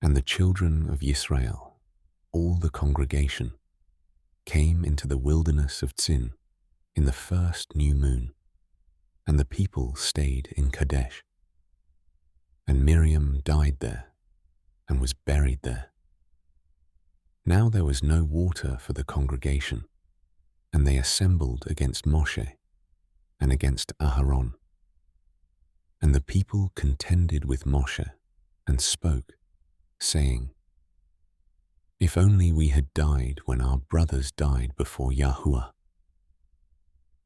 And the children of Israel, all the congregation, came into the wilderness of Tzin in the first new moon, and the people stayed in Kadesh. And Miriam died there and was buried there. Now there was no water for the congregation, and they assembled against Moshe and against Aharon. And the people contended with Moshe and spoke, saying, "If only we had died when our brothers died before Yahuwah.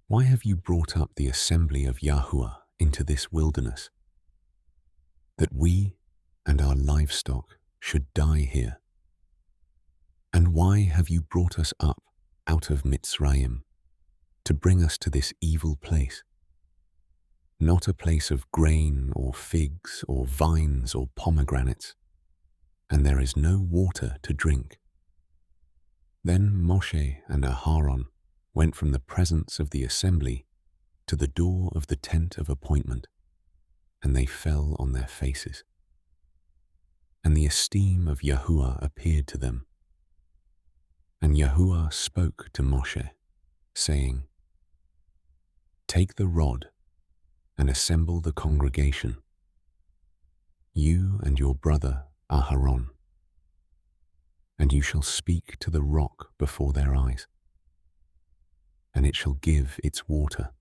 Why have you brought up the assembly of Yahuwah into this wilderness, that we and our livestock should die here? And why have you brought us up out of Mitzrayim to bring us to this evil place? Not a place of grain or figs or vines or pomegranates, and there is no water to drink." Then Moshe and Aharon went from the presence of the assembly to the door of the tent of appointment, and they fell on their faces. And the esteem of Yahuwah appeared to them. And Yahuwah spoke to Moshe, saying, "Take the rod and assemble the congregation, you and your brother Aharon, and you shall speak to the rock before their eyes, and it shall give its water.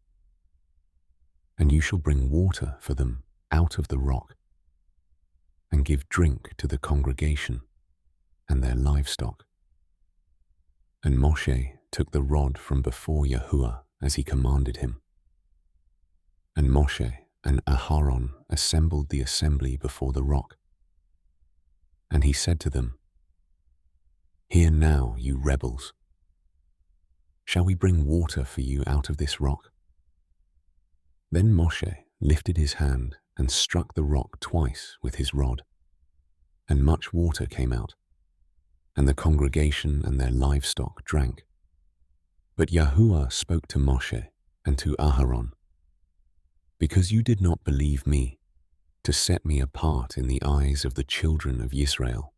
And you shall bring water for them out of the rock, and give drink to the congregation and their livestock." And Moshe took the rod from before Yahuwah as he commanded him. And Moshe and Aharon assembled the assembly before the rock. And he said to them, "Hear now, you rebels. Shall we bring water for you out of this rock?" Then Moshe lifted his hand and struck the rock twice with his rod, and much water came out, and the congregation and their livestock drank. But Yahuwah spoke to Moshe and to Aharon, "Because you did not believe me, to set me apart in the eyes of the children of Israel,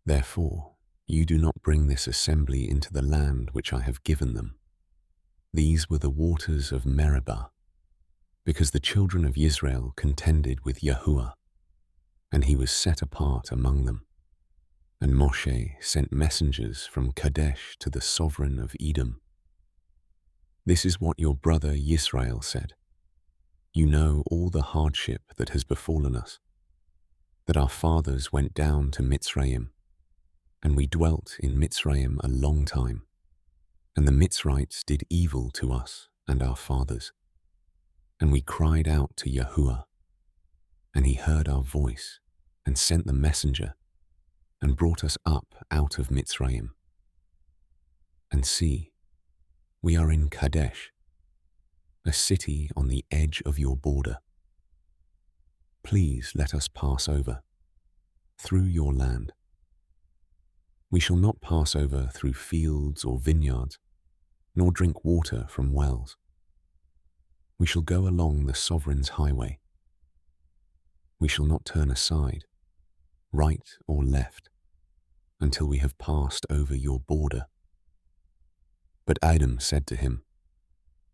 therefore you do not bring this assembly into the land which I have given them." These were the waters of Meribah, because the children of Israel contended with Yahuwah, and he was set apart among them. And Moshe sent messengers from Kadesh to the sovereign of Edom. "This is what your brother Yisrael said. You know all the hardship that has befallen us, that our fathers went down to Mitzrayim, and we dwelt in Mitzrayim a long time, and the Mitzrites did evil to us and our fathers. And we cried out to Yahuwah, and he heard our voice and sent the messenger and brought us up out of Mitzrayim. And see, we are in Kadesh, a city on the edge of your border. Please let us pass over through your land. We shall not pass over through fields or vineyards, nor drink water from wells. We shall go along the sovereign's highway. We shall not turn aside, right or left, until we have passed over your border." But Adam said to him,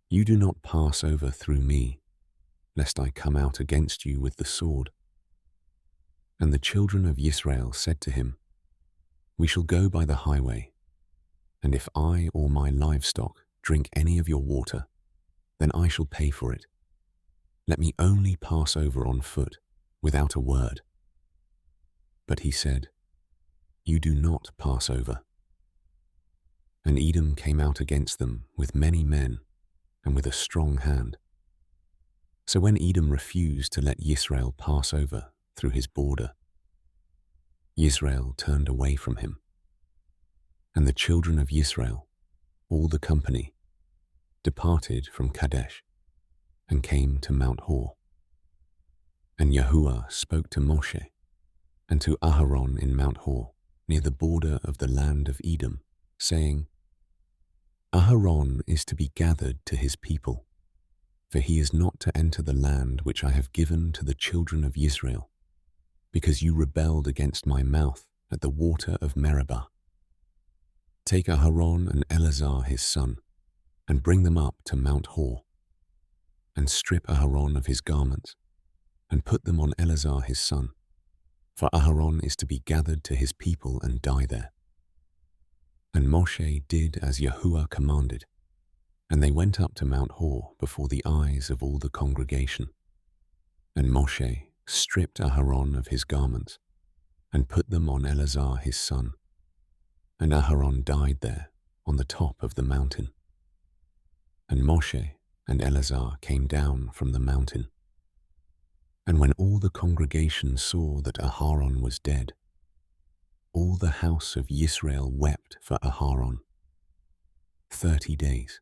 "You do not pass over through me, lest I come out against you with the sword." And the children of Israel said to him, "We shall go by the highway, and if I or my livestock drink any of your water, then I shall pay for it. Let me only pass over on foot, without a word." But he said, "You do not pass over." And Edom came out against them with many men and with a strong hand. So when Edom refused to let Yisrael pass over through his border, Yisrael turned away from him. And the children of Yisrael, all the company, departed from Kadesh and came to Mount Hor. And Yahuwah spoke to Moshe and to Aharon in Mount Hor, near the border of the land of Edom, saying, "Aharon is to be gathered to his people, for he is not to enter the land which I have given to the children of Israel, because you rebelled against my mouth at the water of Meribah. Take Aharon and Eleazar his son, and bring them up to Mount Hor, and strip Aharon of his garments, and put them on Eleazar his son, for Aharon is to be gathered to his people and die there. And Moshe did as Yahuwah commanded, and they went up to Mount Hor before the eyes of all the congregation. And Moshe stripped Aharon of his garments, and put them on Eleazar his son, and Aharon died there on the top of the mountain. And Moshe and Eleazar came down from the mountain. And when all the congregation saw that Aharon was dead, all the house of Yisrael wept for Aharon 30 days.